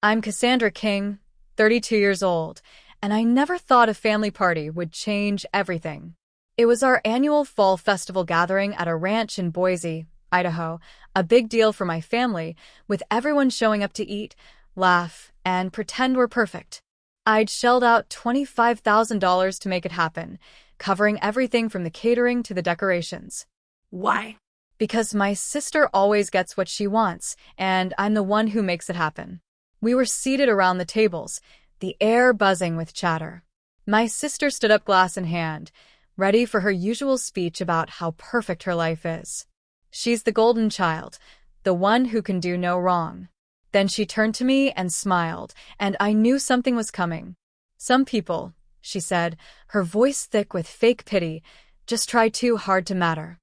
I'm Cassandra King, 32 years old, and I never thought a family party would change everything. It was our annual fall festival gathering at a ranch in Boise, Idaho, a big deal for my family, with everyone showing up to eat, laugh, and pretend we're perfect. I'd shelled out $25,000 to make it happen, covering everything from the catering to the decorations. Why? Because my sister always gets what she wants, and I'm the one who makes it happen. We were seated around the tables, the air buzzing with chatter. My sister stood up, glass in hand, ready for her usual speech about how perfect her life is. She's the golden child, the one who can do no wrong. Then she turned to me and smiled, and I knew something was coming. Some people, she said, her voice thick with fake pity, just try too hard to matter.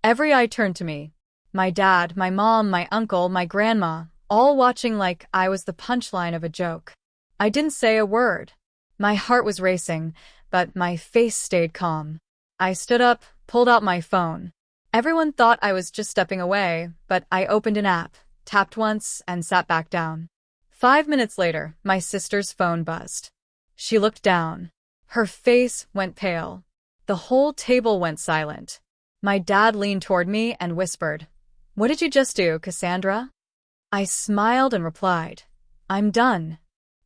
Every eye turned to me. My dad, my mom, my uncle, my grandma, all watching like I was the punchline of a joke. I didn't say a word. My heart was racing, but my face stayed calm. I stood up, pulled out my phone. Everyone thought I was just stepping away, but I opened an app, tapped once, and sat back down. 5 minutes later, my sister's phone buzzed. She looked down. Her face went pale. The whole table went silent. My dad leaned toward me and whispered, "What did you just do, Cassandra?" I smiled and replied, "I'm done."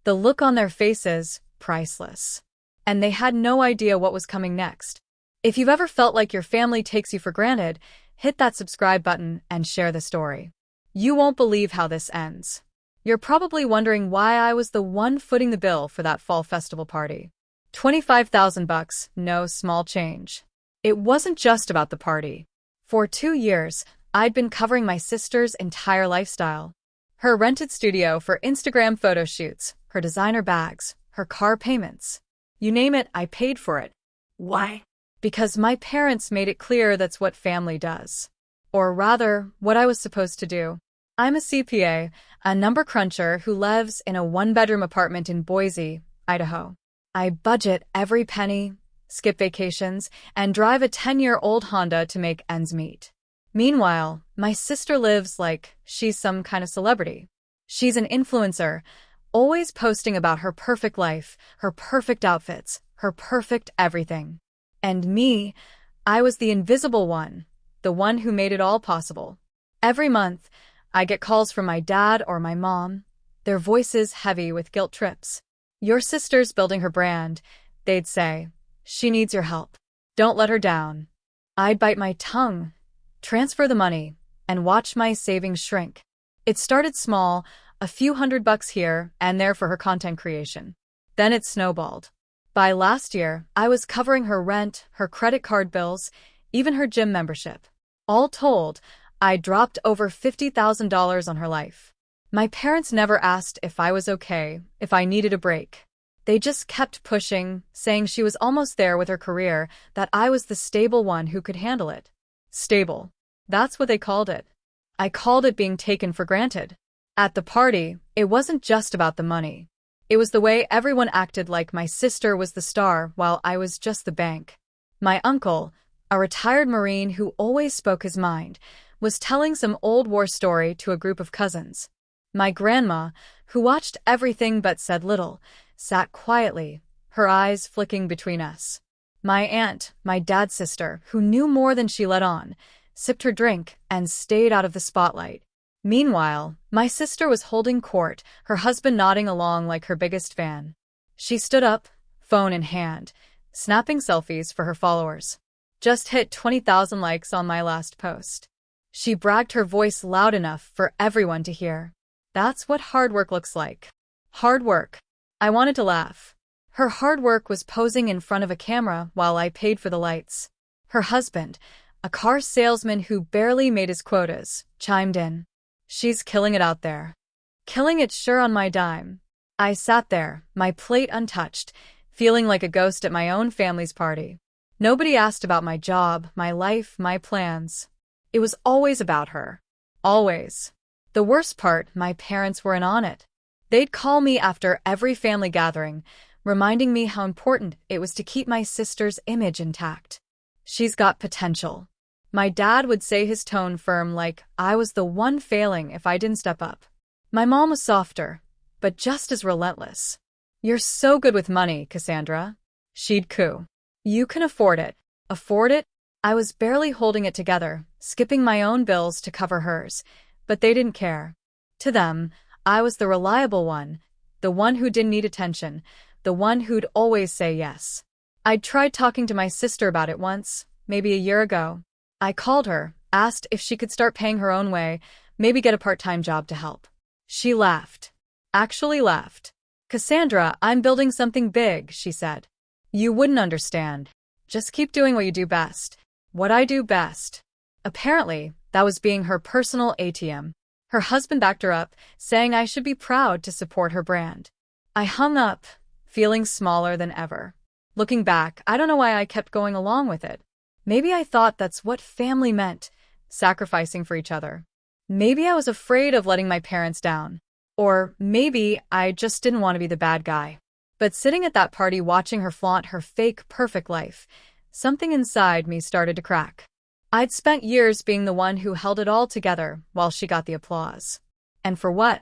The look on their faces, priceless. And they had no idea what was coming next. If you've ever felt like your family takes you for granted, hit that subscribe button and share the story. You won't believe how this ends. You're probably wondering why I was the one footing the bill for that fall festival party. $25,000, no small change. It wasn't just about the party. For 2 years, I'd been covering my sister's entire lifestyle. Her rented studio for Instagram photo shoots, her designer bags, her car payments. You name it, I paid for it. Why? Because my parents made it clear that's what family does. Or rather, what I was supposed to do. I'm a CPA, a number cruncher who lives in a one-bedroom apartment in Boise, Idaho. I budget every penny, skip vacations, and drive a 10-year-old Honda to make ends meet. Meanwhile, my sister lives like she's some kind of celebrity. She's an influencer, always posting about her perfect life, her perfect outfits, her perfect everything. And me, I was the invisible one, the one who made it all possible. Every month, I get calls from my dad or my mom, their voices heavy with guilt trips. "Your sister's building her brand," they'd say. "She needs your help. Don't let her down." I'd bite my tongue, transfer the money, and watch my savings shrink. It started small, a few $100 here and there for her content creation. Then it snowballed. By last year, I was covering her rent, her credit card bills, even her gym membership. All told, I dropped over $50,000 on her life. My parents never asked if I was okay, if I needed a break. They just kept pushing, saying she was almost there with her career, that I was the stable one who could handle it. Stable. That's what they called it. I called it being taken for granted. At the party, it wasn't just about the money. It was the way everyone acted like my sister was the star while I was just the bank. My uncle, a retired Marine who always spoke his mind, was telling some old war story to a group of cousins. My grandma, who watched everything but said little, sat quietly, her eyes flicking between us. My aunt, my dad's sister, who knew more than she let on, sipped her drink and stayed out of the spotlight. Meanwhile, my sister was holding court, her husband nodding along like her biggest fan. She stood up, phone in hand, snapping selfies for her followers. "Just hit 20,000 likes on my last post." She bragged, her voice loud enough for everyone to hear. That's what hard work looks like. Hard work. I wanted to laugh. Her hard work was posing in front of a camera while I paid for the lights. Her husband, a car salesman who barely made his quotas, chimed in. "She's killing it out there." Killing it sure on my dime. I sat there, my plate untouched, feeling like a ghost at my own family's party. Nobody asked about my job, my life, my plans. It was always about her. Always. The worst part, my parents were in on it. They'd call me after every family gathering, reminding me how important it was to keep my sister's image intact. "She's got potential." My dad would say, his tone firm, like I was the one failing if I didn't step up. My mom was softer, but just as relentless. "You're so good with money, Cassandra." She'd coo. "You can afford it." Afford it? I was barely holding it together, skipping my own bills to cover hers, but they didn't care. To them, I was the reliable one, the one who didn't need attention, the one who'd always say yes. I'd tried talking to my sister about it once, maybe a year ago. I called her, asked if she could start paying her own way, maybe get a part-time job to help. She laughed. Actually laughed. "Cassandra, I'm building something big," she said. "You wouldn't understand. Just keep doing what you do best." What I do best. Apparently, that was being her personal ATM. Her husband backed her up, saying I should be proud to support her brand. I hung up, feeling smaller than ever. Looking back, I don't know why I kept going along with it. Maybe I thought that's what family meant, sacrificing for each other. Maybe I was afraid of letting my parents down. Or maybe I just didn't want to be the bad guy. But sitting at that party watching her flaunt her fake perfect life, something inside me started to crack. I'd spent years being the one who held it all together while she got the applause. And for what?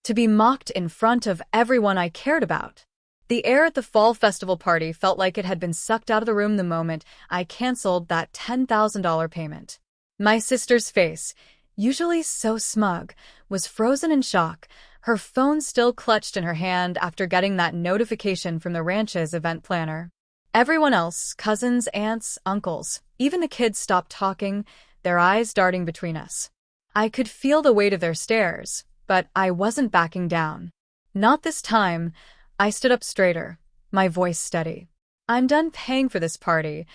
To be mocked in front of everyone I cared about. The air at the fall festival party felt like it had been sucked out of the room the moment I canceled that $10,000 payment. My sister's face, usually so smug, was frozen in shock, her phone still clutched in her hand after getting that notification from the ranch's event planner. Everyone else, cousins, aunts, uncles, even the kids stopped talking, their eyes darting between us. I could feel the weight of their stares, but I wasn't backing down. Not this time. I stood up straighter, my voice steady. "I'm done paying for this party,"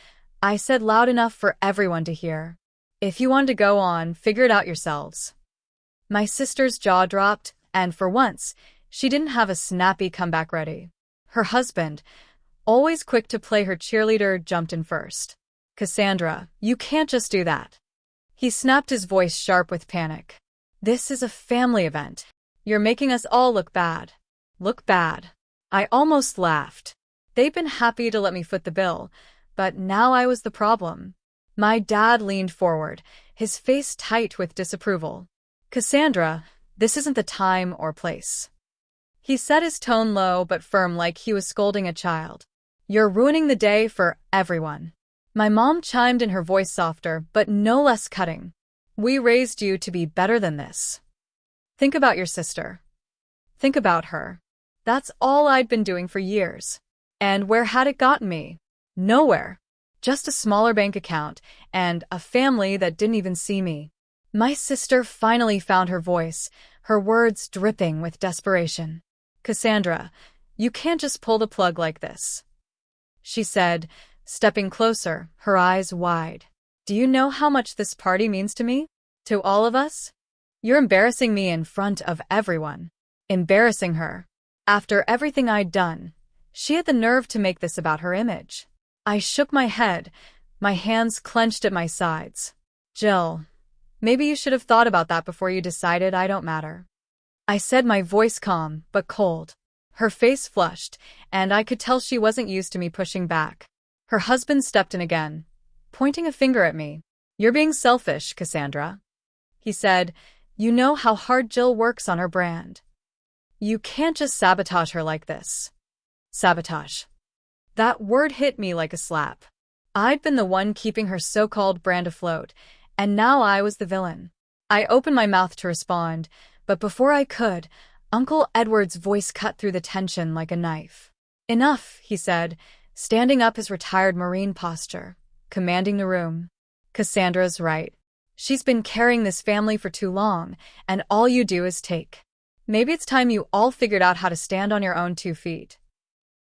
I said loud enough for everyone to hear. "If you want to go on, figure it out yourselves." My sister's jaw dropped, and for once, she didn't have a snappy comeback ready. Her husband, always quick to play her cheerleader, jumped in first. "Cassandra, you can't just do that." He snapped, his voice sharp with panic. "This is a family event. You're making us all look bad." Look bad. I almost laughed. They'd been happy to let me foot the bill, but now I was the problem. My dad leaned forward, his face tight with disapproval. "Cassandra, this isn't the time or place." He said, his tone low but firm, like he was scolding a child. "You're ruining the day for everyone." My mom chimed in, her voice softer but no less cutting. "We raised you to be better than this. Think about your sister. Think about her." That's all I'd been doing for years. And where had it gotten me? Nowhere. Just a smaller bank account and a family that didn't even see me. My sister finally found her voice, her words dripping with desperation. "Cassandra, you can't just pull the plug like this," she said, stepping closer, her eyes wide. "Do you know how much this party means to me? To all of us? You're embarrassing me in front of everyone." Embarrassing her. After everything I'd done, she had the nerve to make this about her image. I shook my head, my hands clenched at my sides. "Jill, maybe you should have thought about that before you decided I don't matter," I said, my voice calm but cold. Her face flushed, and I could tell she wasn't used to me pushing back. Her husband stepped in again, pointing a finger at me. "You're being selfish, Cassandra," he said. "You know how hard Jill works on her brand. You can't just sabotage her like this." Sabotage. That word hit me like a slap. I'd been the one keeping her so-called brand afloat, and now I was the villain. I opened my mouth to respond, but before I could, Uncle Edward's voice cut through the tension like a knife. "Enough," he said, standing up, his retired Marine posture, commanding the room. "Cassandra's right. She's been carrying this family for too long, and all you do is take. Maybe it's time you all figured out how to stand on your own 2 feet."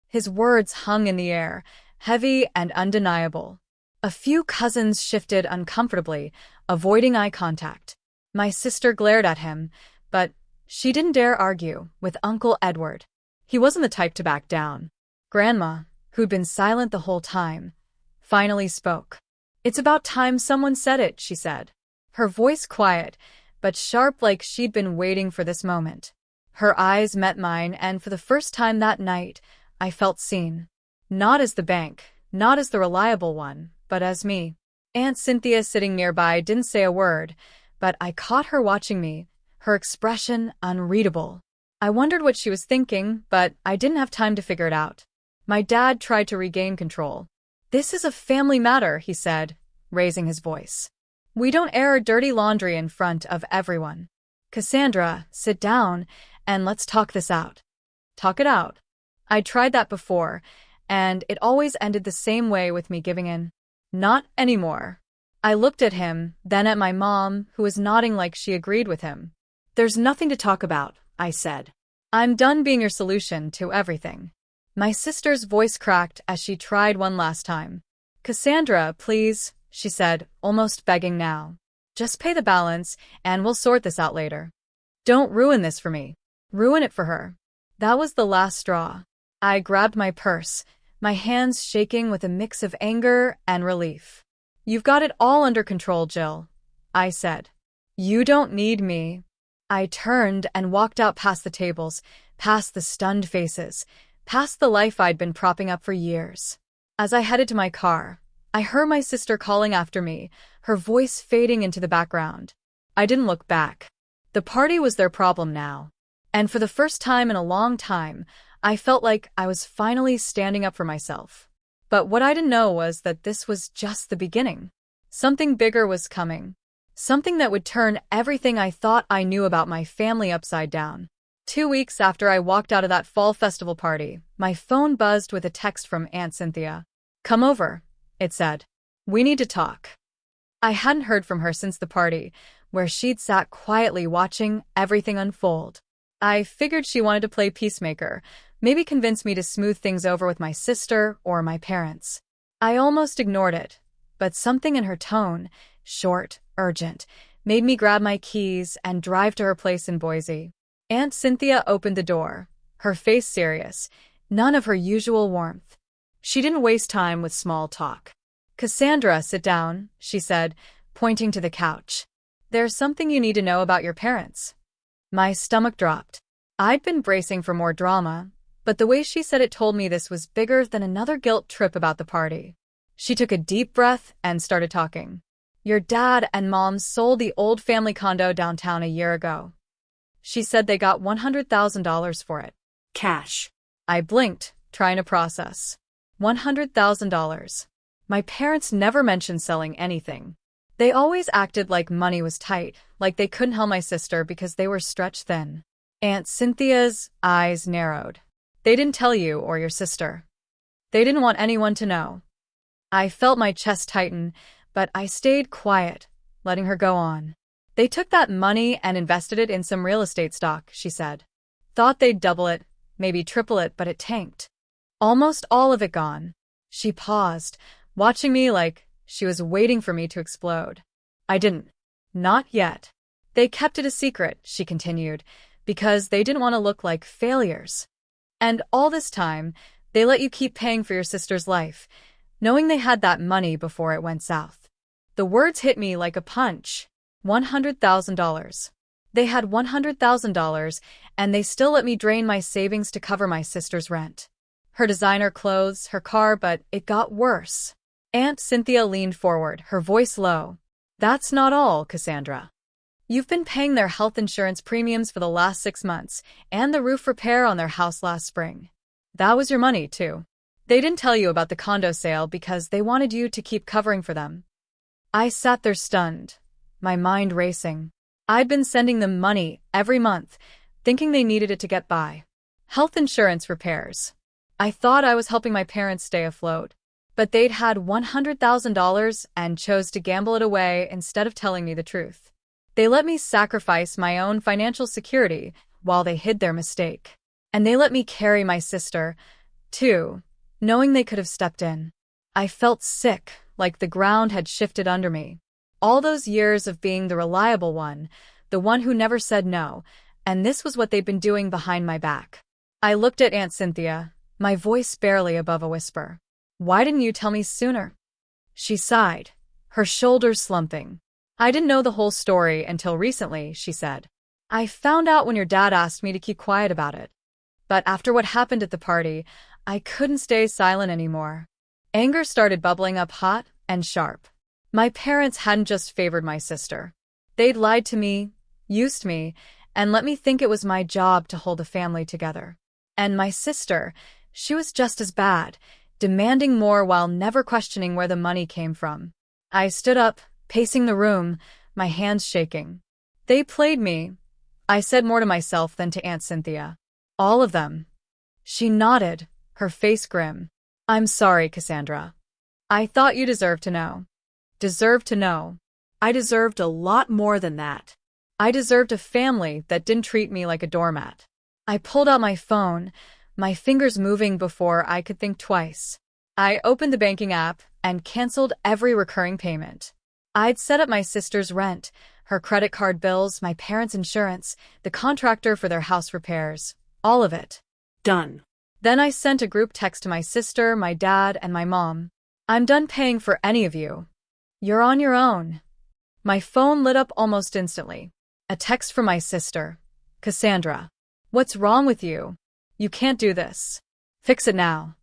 His words hung in the air, heavy and undeniable. A few cousins shifted uncomfortably, avoiding eye contact. My sister glared at him, but she didn't dare argue with Uncle Edward. He wasn't the type to back down. Grandma, who'd been silent the whole time, finally spoke. "It's about time someone said it," she said. Her voice quiet, but sharp, like she'd been waiting for this moment. Her eyes met mine, and for the first time that night, I felt seen. Not as the bank, not as the reliable one, but as me. Aunt Cynthia, sitting nearby, didn't say a word, but I caught her watching me, her expression unreadable. I wondered what she was thinking, but I didn't have time to figure it out. My dad tried to regain control. "This is a family matter," he said, raising his voice. "We don't air dirty laundry in front of everyone. Cassandra, sit down, and let's talk this out." Talk it out. I'd tried that before, and it always ended the same way with me giving in. Not anymore. I looked at him, then at my mom, who was nodding like she agreed with him. "There's nothing to talk about," I said. "I'm done being your solution to everything." My sister's voice cracked as she tried one last time. "Cassandra, please," she said, almost begging now. "Just pay the balance, and we'll sort this out later. Don't ruin this for me. Ruin it for her." That was the last straw. I grabbed my purse, my hands shaking with a mix of anger and relief. "You've got it all under control, Jill," I said. "You don't need me." I turned and walked out past the tables, past the stunned faces, past the life I'd been propping up for years. As I headed to my car, I heard my sister calling after me, her voice fading into the background. I didn't look back. The party was their problem now. And for the first time in a long time, I felt like I was finally standing up for myself. But what I didn't know was that this was just the beginning. Something bigger was coming. Something that would turn everything I thought I knew about my family upside down. 2 weeks after I walked out of that fall festival party, my phone buzzed with a text from Aunt Cynthia. "Come over," it said. "We need to talk." I hadn't heard from her since the party, where she'd sat quietly watching everything unfold. I figured she wanted to play peacemaker, maybe convince me to smooth things over with my sister or my parents. I almost ignored it, but something in her tone, short, urgent, made me grab my keys and drive to her place in Boise. Aunt Cynthia opened the door, her face serious, none of her usual warmth. She didn't waste time with small talk. "Cassandra, sit down," she said, pointing to the couch. "There's something you need to know about your parents." My stomach dropped. I'd been bracing for more drama, but the way she said it told me this was bigger than another guilt trip about the party. She took a deep breath and started talking. "Your dad and mom sold the old family condo downtown a year ago. She said they got $100,000 for it. Cash." I blinked, trying to process. $100,000. My parents never mentioned selling anything. They always acted like money was tight, like they couldn't help my sister because they were stretched thin. Aunt Cynthia's eyes narrowed. "They didn't tell you or your sister. They didn't want anyone to know." I felt my chest tighten, but I stayed quiet, letting her go on. "They took that money and invested it in some real estate stock," she said. "Thought they'd double it, maybe triple it, but it tanked. Almost all of it gone." She paused, watching me like she was waiting for me to explode. I didn't. "Not yet. They kept it a secret," she continued, "because they didn't want to look like failures. And all this time, they let you keep paying for your sister's life, knowing they had that money before it went south." The words hit me like a punch. $100,000. They had $100,000, and they still let me drain my savings to cover my sister's rent. Her designer clothes, her car, but it got worse. Aunt Cynthia leaned forward, her voice low. "That's not all, Cassandra. You've been paying their health insurance premiums for the last 6 months, and the roof repair on their house last spring. That was your money, too. They didn't tell you about the condo sale because they wanted you to keep covering for them." I sat there stunned, my mind racing. I'd been sending them money every month, thinking they needed it to get by. Health insurance repairs. I thought I was helping my parents stay afloat. But they'd had $100,000 and chose to gamble it away instead of telling me the truth. They let me sacrifice my own financial security while they hid their mistake. And they let me carry my sister, too, knowing they could have stepped in. I felt sick, like the ground had shifted under me. All those years of being the reliable one, the one who never said no, and this was what they'd been doing behind my back. I looked at Aunt Cynthia, my voice barely above a whisper. "Why didn't you tell me sooner?" She sighed, her shoulders slumping. "I didn't know the whole story until recently," she said. "I found out when your dad asked me to keep quiet about it. But after what happened at the party, I couldn't stay silent anymore." Anger started bubbling up hot and sharp. My parents hadn't just favored my sister. They'd lied to me, used me, and let me think it was my job to hold the family together. And my sister, she was just as bad, demanding more while never questioning where the money came from. I stood up, pacing the room, my hands shaking. They played me. I said more to myself than to Aunt Cynthia. All of them. She nodded, her face grim. I'm sorry, Cassandra. I thought you deserved to know. Deserved to know. I deserved a lot more than that. I deserved a family that didn't treat me like a doormat. I pulled out my phone, my fingers moving before I could think twice. I opened the banking app and canceled every recurring payment. I'd set up my sister's rent, her credit card bills, my parents' insurance, the contractor for their house repairs, all of it. Done. Then I sent a group text to my sister, my dad, and my mom. I'm done paying for any of you. You're on your own. My phone lit up almost instantly. A text from my sister. Cassandra. What's wrong with you? You can't do this. Fix it now.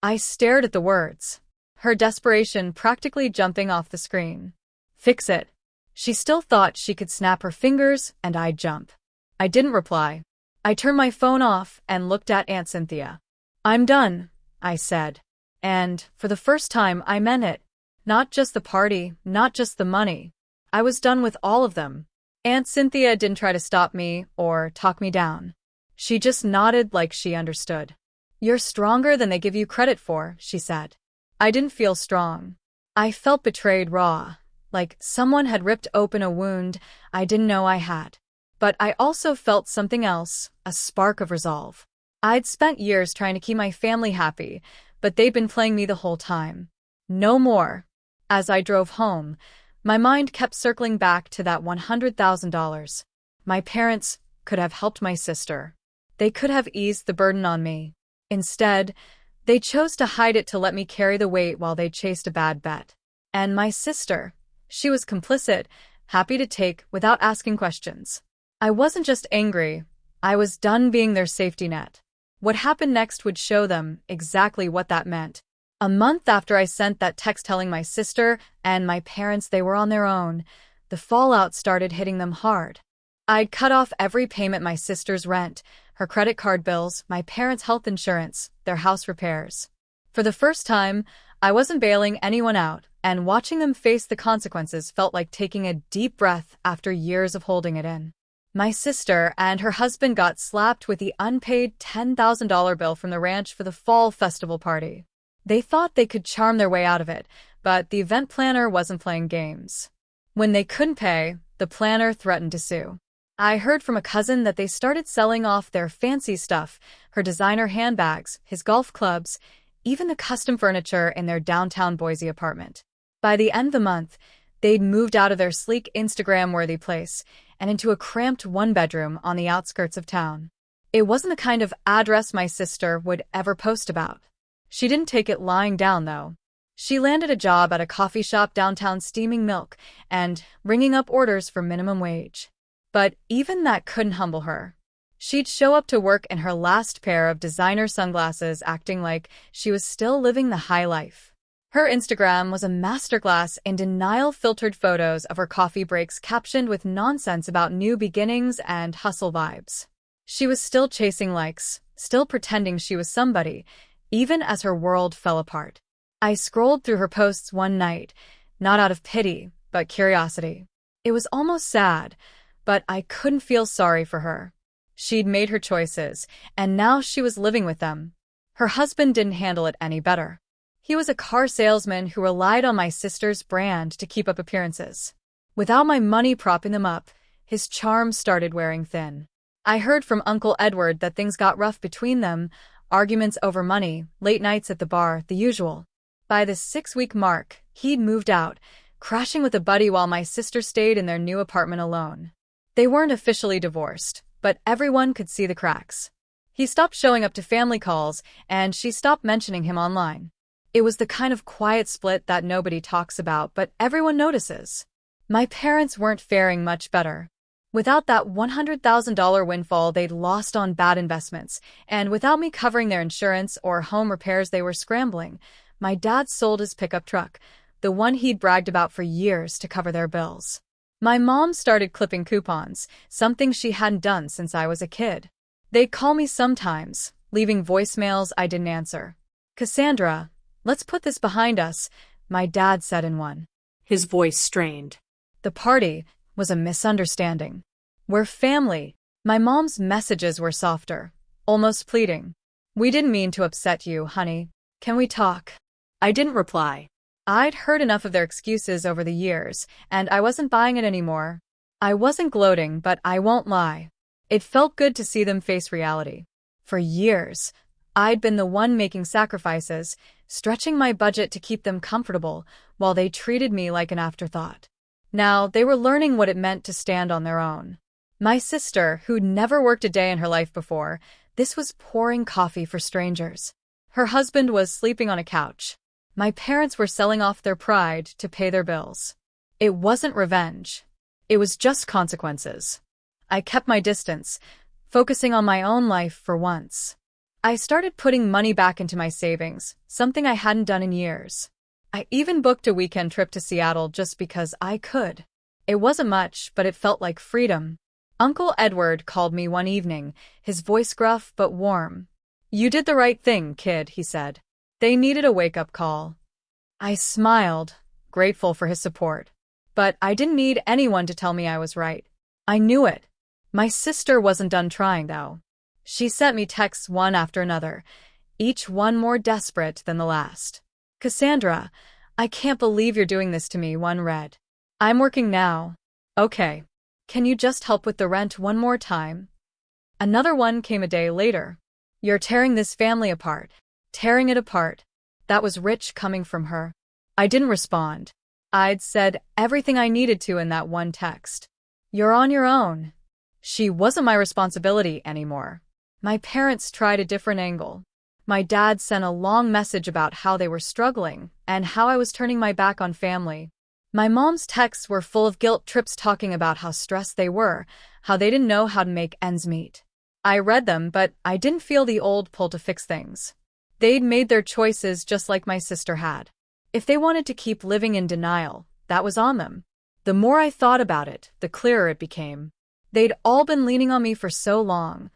I stared at the words, her desperation practically jumping off the screen. Fix it. She still thought she could snap her fingers and I'd jump. I didn't reply. I turned my phone off and looked at Aunt Cynthia. I'm done, I said. And, for the first time, I meant it. Not just the party, not just the money. I was done with all of them. Aunt Cynthia didn't try to stop me or talk me down. She just nodded like she understood. You're stronger than they give you credit for, she said. I didn't feel strong. I felt betrayed raw, like someone had ripped open a wound I didn't know I had. But I also felt something else, a spark of resolve. I'd spent years trying to keep my family happy, but they'd been playing me the whole time. No more. As I drove home, my mind kept circling back to that $100,000. My parents could have helped my sister. They could have eased the burden on me. Instead, they chose to hide it to let me carry the weight while they chased a bad bet. And my sister, she was complicit, happy to take without asking questions. I wasn't just angry, I was done being their safety net. What happened next would show them exactly what that meant. A month after I sent that text telling my sister and my parents they were on their own, the fallout started hitting them hard. I'd cut off every payment: my sister's rent, her credit card bills, my parents' health insurance, their house repairs. For the first time, I wasn't bailing anyone out, and watching them face the consequences felt like taking a deep breath after years of holding it in. My sister and her husband got slapped with the unpaid $10,000 bill from the ranch for the fall festival party. They thought they could charm their way out of it, but the event planner wasn't playing games. When they couldn't pay, the planner threatened to sue. I heard from a cousin that they started selling off their fancy stuff, her designer handbags, his golf clubs, even the custom furniture in their downtown Boise apartment. By the end of the month, they'd moved out of their sleek Instagram-worthy place and into a cramped one-bedroom on the outskirts of town. It wasn't the kind of address my sister would ever post about. She didn't take it lying down, though. She landed a job at a coffee shop downtown steaming milk and ringing up orders for minimum wage. But even that couldn't humble her. She'd show up to work in her last pair of designer sunglasses, acting like she was still living the high life. Her Instagram was a masterclass in denial-filtered photos of her coffee breaks captioned with nonsense about new beginnings and hustle vibes. She was still chasing likes, still pretending she was somebody, even as her world fell apart. I scrolled through her posts one night, not out of pity, but curiosity. It was almost sad, but I couldn't feel sorry for her. She'd made her choices, and now she was living with them. Her husband didn't handle it any better. He was a car salesman who relied on my sister's brand to keep up appearances. Without my money propping them up, his charm started wearing thin. I heard from Uncle Edward that things got rough between them, arguments over money, late nights at the bar, the usual. By the 6-week mark, he'd moved out, crashing with a buddy while my sister stayed in their new apartment alone. They weren't officially divorced, but everyone could see the cracks. He stopped showing up to family calls, and she stopped mentioning him online. It was the kind of quiet split that nobody talks about, but everyone notices. My parents weren't faring much better. Without that $100,000 windfall they'd lost on bad investments, and without me covering their insurance or home repairs they were scrambling, my dad sold his pickup truck, the one he'd bragged about for years, to cover their bills. My mom started clipping coupons, something she hadn't done since I was a kid. They'd call me sometimes, leaving voicemails I didn't answer. "Cassandra, let's put this behind us," my dad said in one. His voice strained. The party was a misunderstanding. "We're family." My mom's messages were softer, almost pleading. "We didn't mean to upset you, honey. Can we talk?" I didn't reply. I'd heard enough of their excuses over the years, and I wasn't buying it anymore. I wasn't gloating, but I won't lie. It felt good to see them face reality. For years, I'd been the one making sacrifices, stretching my budget to keep them comfortable, while they treated me like an afterthought. Now, they were learning what it meant to stand on their own. My sister, who'd never worked a day in her life before, this was pouring coffee for strangers. Her husband was sleeping on a couch. My parents were selling off their pride to pay their bills. It wasn't revenge. It was just consequences. I kept my distance, focusing on my own life for once. I started putting money back into my savings, something I hadn't done in years. I even booked a weekend trip to Seattle just because I could. It wasn't much, but it felt like freedom. Uncle Edward called me one evening, his voice gruff but warm. "You did the right thing, kid," he said. They needed a wake-up call. I smiled, grateful for his support. But I didn't need anyone to tell me I was right. I knew it. My sister wasn't done trying, though. She sent me texts one after another, each one more desperate than the last. "Cassandra, I can't believe you're doing this to me," one read. "I'm working now." "Okay. Can you just help with the rent one more time?" Another one came a day later. "You're tearing this family apart. Tearing it apart." That was rich coming from her. I didn't respond. I'd said everything I needed to in that one text. "You're on your own." She wasn't my responsibility anymore. My parents tried a different angle. My dad sent a long message about how they were struggling and how I was turning my back on family. My mom's texts were full of guilt trips talking about how stressed they were, how they didn't know how to make ends meet. I read them, but I didn't feel the old pull to fix things. They'd made their choices just like my sister had. If they wanted to keep living in denial, that was on them. The more I thought about it, the clearer it became. They'd all been leaning on me for so long.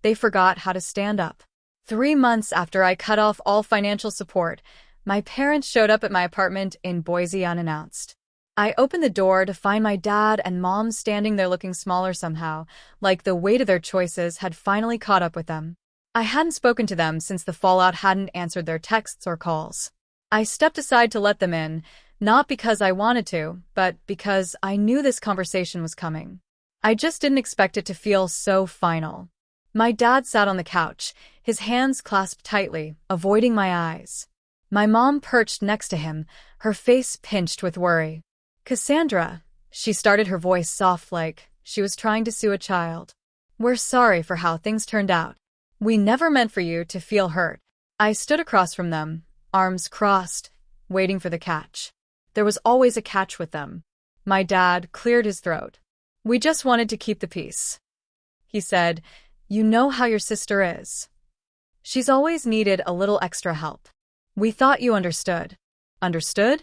They forgot how to stand up. 3 months after I cut off all financial support, my parents showed up at my apartment in Boise unannounced. I opened the door to find my dad and mom standing there looking smaller somehow, like the weight of their choices had finally caught up with them. I hadn't spoken to them since the fallout hadn't answered their texts or calls. I stepped aside to let them in, not because I wanted to, but because I knew this conversation was coming. I just didn't expect it to feel so final. My dad sat on the couch, his hands clasped tightly, avoiding my eyes. My mom perched next to him, her face pinched with worry. "Cassandra," she started, her voice soft like she was trying to soothe a child. "We're sorry for how things turned out. We never meant for you to feel hurt." I stood across from them, arms crossed, waiting for the catch. There was always a catch with them. My dad cleared his throat. "We just wanted to keep the peace," he said. "You know how your sister is. She's always needed a little extra help. We thought you understood." Understood?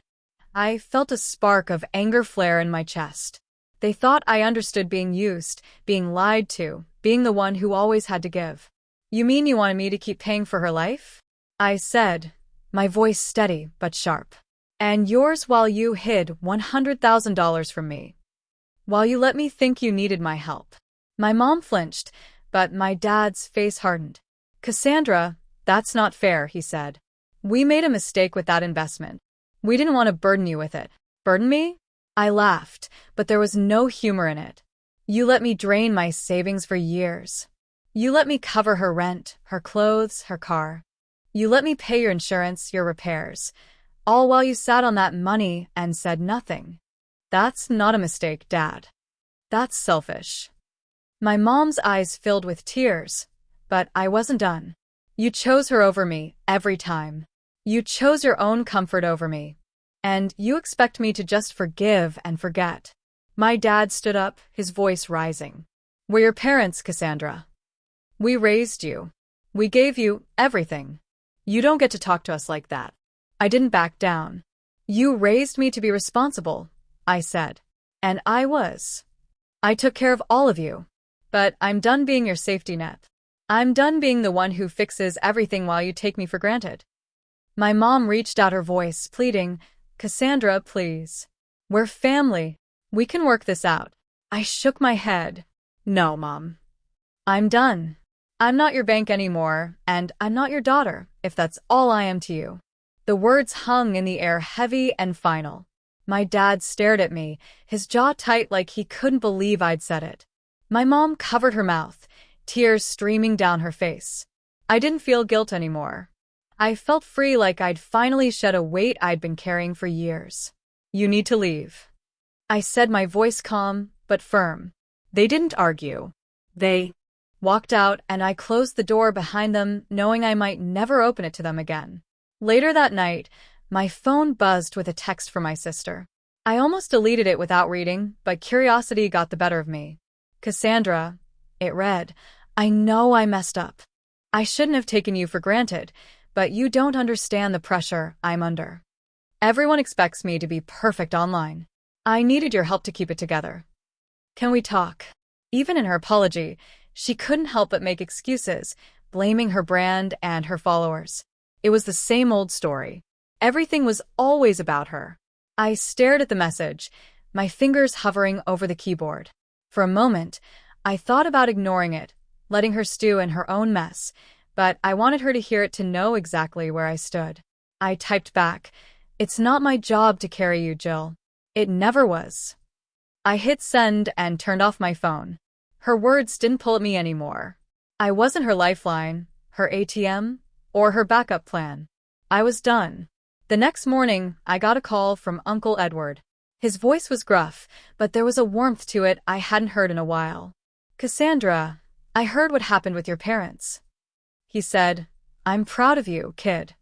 I felt a spark of anger flare in my chest. They thought I understood being used, being lied to, being the one who always had to give. "You mean you wanted me to keep paying for her life?" I said, my voice steady but sharp. "And yours while you hid $100,000 from me. While you let me think you needed my help." My mom flinched, but my dad's face hardened. "Cassandra, that's not fair," he said. "We made a mistake with that investment. We didn't want to burden you with it." "Burden me?" I laughed, but there was no humor in it. "You let me drain my savings for years. You let me cover her rent, her clothes, her car. You let me pay your insurance, your repairs, all while you sat on that money and said nothing. That's not a mistake, Dad. That's selfish." My mom's eyes filled with tears, but I wasn't done. "You chose her over me every time. You chose your own comfort over me. And you expect me to just forgive and forget." My dad stood up, his voice rising. "We're your parents, Cassandra. We raised you. We gave you everything. You don't get to talk to us like that." I didn't back down. "You raised me to be responsible," I said. And I was. I took care of all of you. But I'm done being your safety net. I'm done being the one who fixes everything while you take me for granted. My mom reached out, her voice pleading, "Cassandra, please. We're family. We can work this out." I shook my head. "No, Mom. I'm done. I'm not your bank anymore, and I'm not your daughter, if that's all I am to you." The words hung in the air, heavy and final. My dad stared at me, his jaw tight like he couldn't believe I'd said it. My mom covered her mouth, tears streaming down her face. I didn't feel guilt anymore. I felt free, like I'd finally shed a weight I'd been carrying for years. "You need to leave," I said, my voice calm but firm. They didn't argue. They walked out, and I closed the door behind them, knowing I might never open it to them again. Later that night, my phone buzzed with a text from my sister. I almost deleted it without reading, but curiosity got the better of me. "Cassandra," it read, "I know I messed up. I shouldn't have taken you for granted, but you don't understand the pressure I'm under. Everyone expects me to be perfect online. I needed your help to keep it together. Can we talk?" Even in her apology, she couldn't help but make excuses, blaming her brand and her followers. It was the same old story. Everything was always about her. I stared at the message, my fingers hovering over the keyboard. For a moment, I thought about ignoring it, letting her stew in her own mess, but I wanted her to hear it, to know exactly where I stood. I typed back, "It's not my job to carry you, Jill. It never was." I hit send and turned off my phone. Her words didn't pull at me anymore. I wasn't her lifeline, her ATM, or her backup plan. I was done. The next morning, I got a call from Uncle Edward. His voice was gruff, but there was a warmth to it I hadn't heard in a while. "Cassandra, I heard what happened with your parents," he said. "I'm proud of you, kid.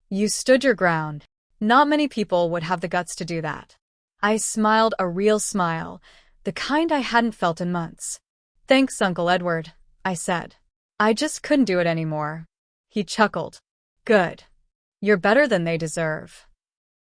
You stood your ground. Not many people would have the guts to do that." I smiled, a real smile, the kind I hadn't felt in months. "Thanks, Uncle Edward," I said. "I just couldn't do it anymore." He chuckled. "Good. You're better than they deserve."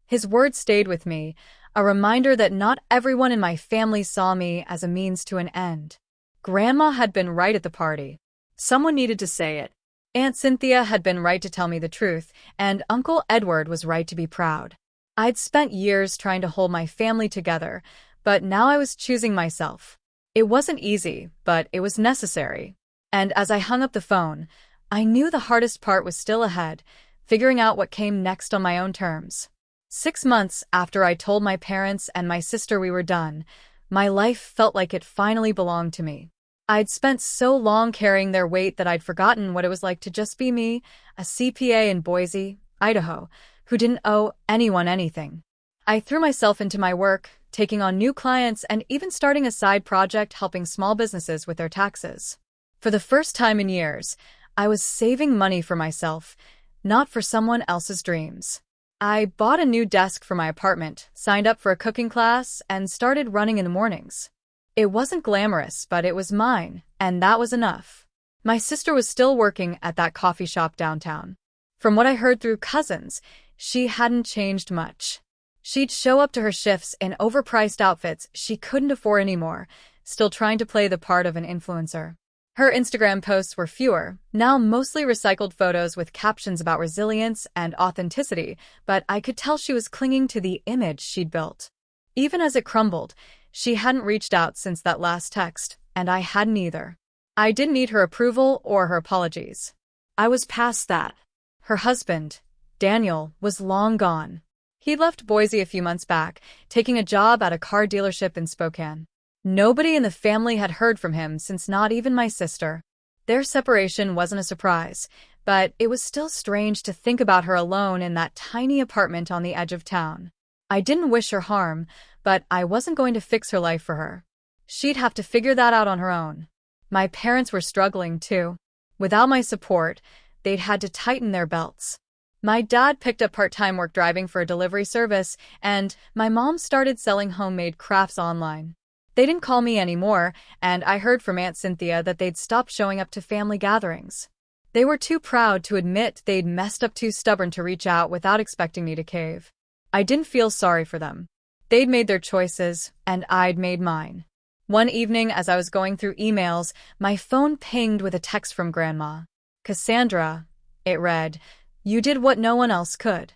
His words stayed with me, a reminder that not everyone in my family saw me as a means to an end. Grandma had been right at the party. Someone needed to say it. Aunt Cynthia had been right to tell me the truth, and Uncle Edward was right to be proud. I'd spent years trying to hold my family together, but now I was choosing myself. It wasn't easy, but it was necessary. And as I hung up the phone, I knew the hardest part was still ahead, figuring out what came next on my own terms. 6 months after I told my parents and my sister we were done, my life felt like it finally belonged to me. I'd spent so long carrying their weight that I'd forgotten what it was like to just be me, a CPA in Boise, Idaho, who didn't owe anyone anything. I threw myself into my work, taking on new clients and even starting a side project helping small businesses with their taxes. For the first time in years, I was saving money for myself, not for someone else's dreams. I bought a new desk for my apartment, signed up for a cooking class, and started running in the mornings. It wasn't glamorous, but it was mine, and that was enough. My sister was still working at that coffee shop downtown. From what I heard through cousins, she hadn't changed much. She'd show up to her shifts in overpriced outfits she couldn't afford anymore, still trying to play the part of an influencer. Her Instagram posts were fewer, now mostly recycled photos with captions about resilience and authenticity, but I could tell she was clinging to the image she'd built. Even as it crumbled, she hadn't reached out since that last text, and I hadn't either. I didn't need her approval or her apologies. I was past that. Her husband, Daniel, was long gone. He left Boise a few months back, taking a job at a car dealership in Spokane. Nobody in the family had heard from him since, not even my sister. Their separation wasn't a surprise, but it was still strange to think about her alone in that tiny apartment on the edge of town. I didn't wish her harm, but I wasn't going to fix her life for her. She'd have to figure that out on her own. My parents were struggling too. Without my support, they'd had to tighten their belts. My dad picked up part-time work driving for a delivery service, and my mom started selling homemade crafts online. They didn't call me anymore, and I heard from Aunt Cynthia that they'd stopped showing up to family gatherings. They were too proud to admit they'd messed up, too stubborn to reach out without expecting me to cave. I didn't feel sorry for them. They'd made their choices, and I'd made mine. One evening, as I was going through emails, my phone pinged with a text from Grandma. "Cassandra," it read, "you did what no one else could.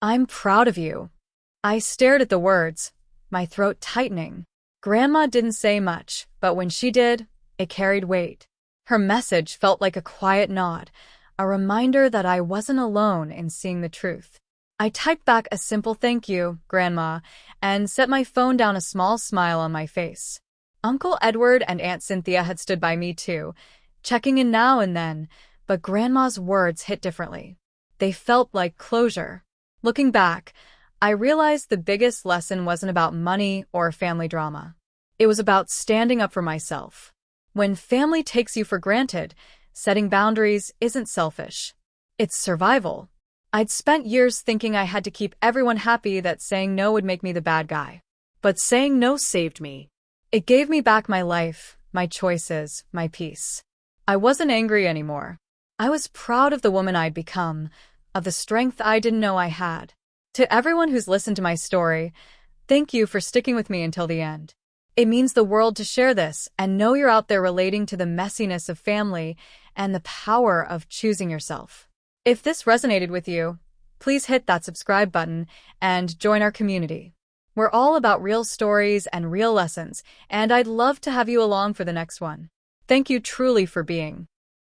I'm proud of you." I stared at the words, my throat tightening. Grandma didn't say much, but when she did, it carried weight. Her message felt like a quiet nod, a reminder that I wasn't alone in seeing the truth. I typed back a simple "thank you, Grandma," and set my phone down, a small smile on my face. Uncle Edward and Aunt Cynthia had stood by me too, checking in now and then, but Grandma's words hit differently. They felt like closure. Looking back, I realized the biggest lesson wasn't about money or family drama. It was about standing up for myself. When family takes you for granted, setting boundaries isn't selfish. It's survival. I'd spent years thinking I had to keep everyone happy, that saying no would make me the bad guy. But saying no saved me. It gave me back my life, my choices, my peace. I wasn't angry anymore. I was proud of the woman I'd become, of the strength I didn't know I had. To everyone who's listened to my story, thank you for sticking with me until the end. It means the world to share this and know you're out there relating to the messiness of family and the power of choosing yourself. If this resonated with you, please hit that subscribe button and join our community. We're all about real stories and real lessons, and I'd love to have you along for the next one. Thank you truly for being